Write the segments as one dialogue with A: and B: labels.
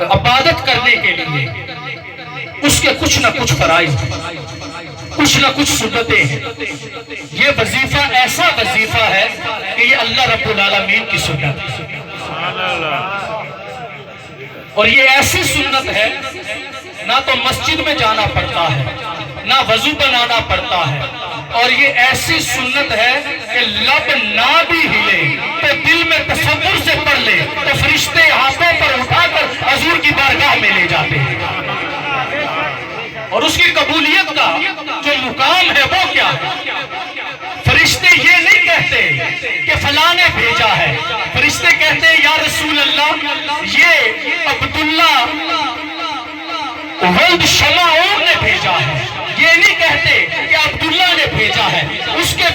A: عبادت کرنے کے لیے اس کے کچھ نہ کچھ فرائض، کچھ نہ کچھ سنتیں ہیں۔ یہ وظیفہ ایسا وظیفہ ہے کہ یہ اللہ رب العالمین کی سنت ہے، اور یہ ایسی سنت ہے نہ تو مسجد میں جانا پڑتا ہے، نہ وضو بنانا پڑتا ہے، اور یہ ایسی سنت ہے کہ لب نہ بھی ہلے تو دل میں تصور سے پڑھ لے تو فرشتے ہاتھوں پر اٹھا کر حضور کی بارگاہ میں لے جاتے ہیں۔ اور اس کی قبولیت کا جو مقام ہے وہ کیا ہے؟ فرشتے یہ نہیں کہتے کہ فلاں نے بھیجا ہے، فرشتے کہتے ہیں یا رسول اللہ یہ عبداللہ ولد شمعون نے بھیجا ہے۔ یہ نہیں کہتے کہ عبداللہ نے بھیجا ہے، اس کے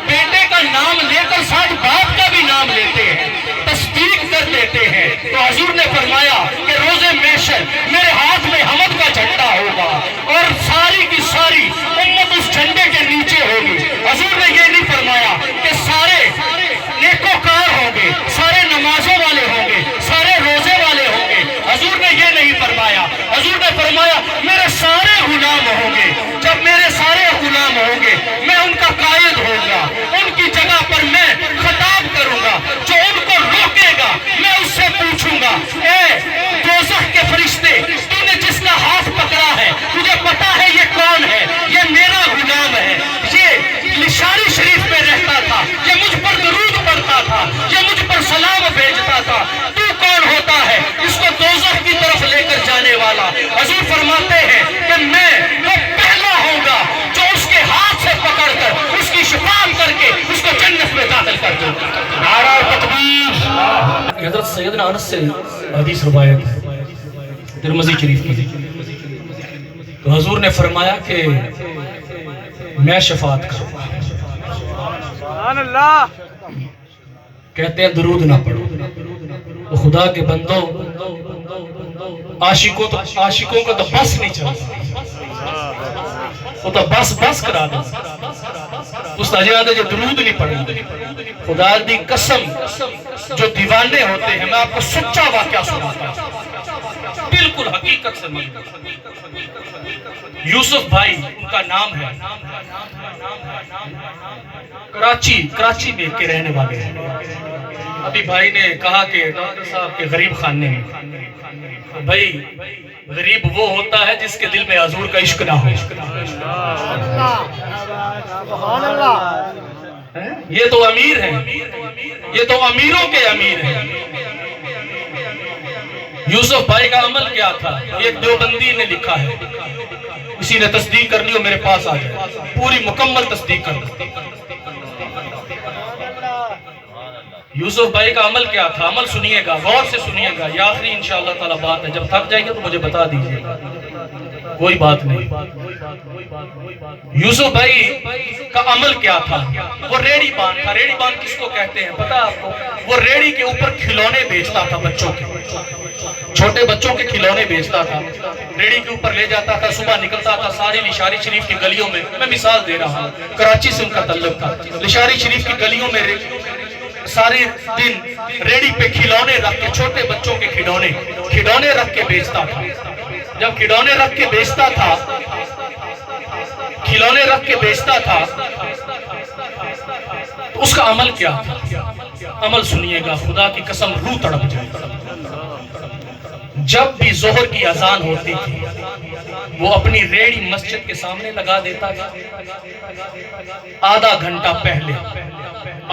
A: بیٹے کا نام لے کر ساتھ باپ کا بھی نام لیتے ہیں، تصدیق کر دیتے ہیں۔ تو حضور نے فرمایا کہ روز محشر میرے ہاتھ میں حمد کا جھنڈا ہوگا اور ساری کی ساری امت اس جھنڈے کے نیچے ہوگی۔ حضور نے یہ نہیں فرمایا کہ سارے نیکوکار ہوں گے، سارے نمازوں والے ہوں گے، سارے روزے والے ہوں گے۔ حضور نے یہ نہیں فرمایا، حضور نے فرمایا میرے سارے غلام ہوں گے۔ جب میرے سارے غلام ہوں گے میں ان کا قائد ہوں گا، ان کی جگہ پر میں خطاب کروں گا، جو ان کو روکے گا میں اس سے پوچھوں گا اے دوزخ کے فرشتے تو نے جس کا ہاتھ پکڑا ہے تجھے پتا ہے یہ کون ہے؟ یہ میرا غلام ہے، یہ لشاری شریف میں رہتا تھا، یہ مجھ پر درود پڑھتا تھا، یہ مجھ پر سلام بھیجتا تھا، تو کون ہوتا ہے اس کو دوزخ کی طرف لے کر جانے والا؟ حضور فرماتے ہیں کہ میں وہ پہلا ہوں گا جو اس کے ہاتھ سے پکڑ کر اس کی شفاعت کر کے اس کو جنت میں داخل کر دوں گا۔ نعرہ تکبیر۔ حضرت سیدنا انس سے حدیث روایت ہے ترمذی شریف کی، تو حضور نے فرمایا کہ میں شفاعت کروں گا۔
B: سبحان اللہ۔
A: کہتے ہیں درود نہ پڑھو تو خدا کے بندوں عاشقوں کو تو بس نہیں چلتا، وہ تو بس کرا دیں۔ اس تجربہ جو درود نہیں پڑھیں، خدا دی قسم جو دیوانے ہوتے ہیں، میں آپ کو سچا واقعہ سناتا ہوں بالکل حقیقت سے ملتا۔ یوسف بھائی ان کا نام ہے، کراچی میں کے رہنے والے ہیں۔ ابھی بھائی نے کہا کہ ڈاکٹر صاحب کے غریب خانے ہیں، بھائی غریب وہ ہوتا ہے جس کے دل میں حضور کا عشق نہ ہو۔ یہ تو امیر ہیں، یہ تو امیروں کے امیر ہیں۔ یوسف بھائی کا عمل کیا تھا؟ ایک دیوبندی نے لکھا ہے، کسی نے تصدیق کرنی ہو میرے پاس آ جائے، پوری مکمل تصدیق کر دو۔ یوسف بھائی کا عمل کیا تھا؟ عمل سنیے گا، غور سے سنیے گا، یہ آخری انشاءاللہ تعالی بات ہے، جب تھک جائیں گے تو مجھے بتا دیجئے گا، کوئی بات نہیں۔ یوسف بھائی کا عمل کیا تھا؟ وہ ریڑی بان تھا۔ ریڑی بان کس کو کہتے ہیں پتہ آپ کو؟ وہ ریڑی کے اوپر کھلونے بیچتا تھا، بچوں کے، چھوٹے بچوں کے کھلونے بیچتا تھا، ریڑی کے اوپر لے جاتا تھا، صبح نکلتا تھا ساری لشاری شریف کی گلیوں میں، میں مثال دے رہا ہوں، کراچی سے ان کا تعلق تھا، لشاری شریف کی گلیوں میں سارے دن ریڑی پہ کھلونے رکھ کے، چھوٹے بچوں کے کھلونے رکھ کے بیچتا تھا۔ جب کھلونے رکھ کے بیچتا تھا تو اس کا عمل کیا تھا؟ عمل سنیے گا، خدا کی قسم روح تڑپ جائے۔ جب بھی ظہر کی اذان ہوتی تھی وہ اپنی ریڑی مسجد کے سامنے لگا دیتا تھا، آدھا گھنٹہ پہلے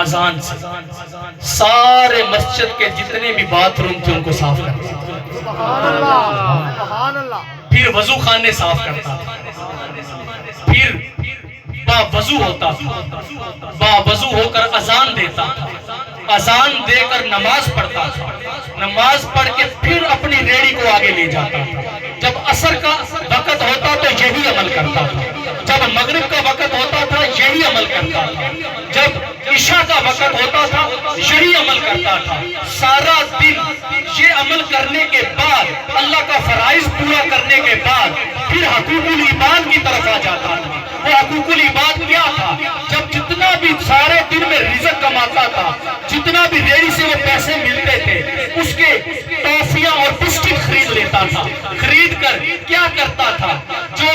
A: اذان سے سارے مسجد کے جتنے بھی باتھ روم تھے ان کو صاف کرتا تھا، پھر وضو خانے صاف کرتا تھا، پھر باوضو ہوتا تھا، باوضو ہو کر اذان دیتا تھا، اذان دے کر نماز پڑھتا تھا، نماز پڑھ کے پھر اپنی ریڑی کو آگے لے جاتا تھا۔ جب عصر کا وقت ہوتا تو یہی عمل کرتا تھا، جب مغرب کا وقت ہوتا تھا یہی عمل کرتا تھا، جب عشاء کا وقت ہوتا تھا یہی عمل کرتا تھا۔ سارا دن یہ عمل کرنے کے بعد، اللہ کا فرائض پورا کرنے کے بعد پھر حقوق العباد کی طرف آ جاتا تھا۔ وہ حقوق العباد کیا تھا؟ جب جتنا بھی سارے دن میں رزق کماتا تھا، جتنا بھی ریڑی سے وہ پیسے ملتے تھے، اس کے دیتا تھا، خرید کر کیا کرتا تھا، جو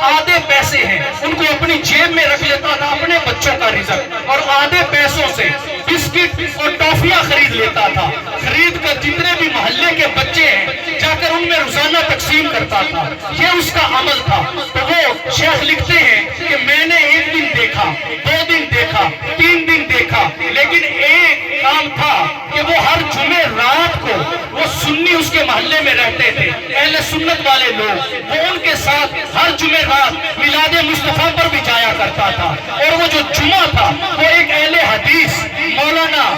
A: آدھے پیسے ہیں ان کو اپنی جیب میں رکھ لیتا تھا اپنے بچوں کا رزق، اور آدھے پیسوں سے بسکٹ اور ٹافیاں خرید لیتا تھا، خرید کر جتنے بھی محلے کے بچے ہیں جا کر ان میں روزانہ تقسیم کرتا تھا۔ یہ اس کا عمل تھا۔ تو وہ شیخ لکھتے ہیں کہ میں نے ایک دن دیکھا، 2 دن دیکھا، 3 دن دیکھا، لیکن ایک کام تھا کہ وہ ہر جمعے رات کو، وہ سنی اس کے محلے میں رہتے تھے، اہل سنت والے لوگ، وہ ان کے ساتھ ہر جمعے رات میلاد مصطفیٰ پر بھی جایا کرتا تھا، اور وہ جو جمعہ تھا وہ ایک اہل حدیث مولانا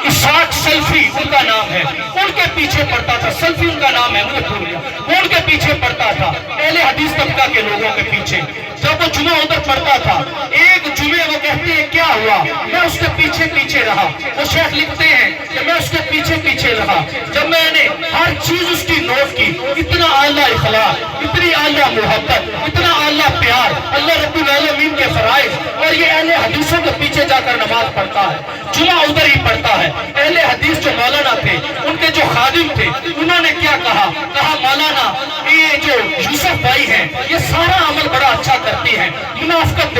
A: اسحاق سلفی ان کا نام ہے، ان کے پیچھے پڑتا تھا، سلفی ان کا نام ہے، مجھے بھول گیا، وہ ان کے پیچھے پڑتا تھا، اہل حدیث طبقہ کے لوگوں کے پیچھے۔ جب وہ جمعہ ادھر پڑتا تھا، ایک جمعے وہ کہتے ہیں کیا ہوا، میں اس کے پیچھے پیچھے رہا۔ وہ شیخ لکھتے ہیں کہ میں اس کے پیچھے پیچھے رہا، جب میں نے ہر چیز اس کی نوٹ کی، اتنا اعلیٰ اخلاق، اتنی اعلیٰ محبت، اتنا اعلیٰ پیار، اللہ رب العالمین کے فرائض، اور یہ اہل حدیثوں کے پیچھے جا کر نماز پڑھتا ہے، جمعہ ادھر ہی پڑھتا ہے۔ اہل حدیث جو مولانا تھے، ان کے جو خادم تھے، انہوں نے کیا کہا مولانا یہ جو یوسف بھائی ہیں یہ سارا عمل بڑا اچھا کرتی ہیں، منافقت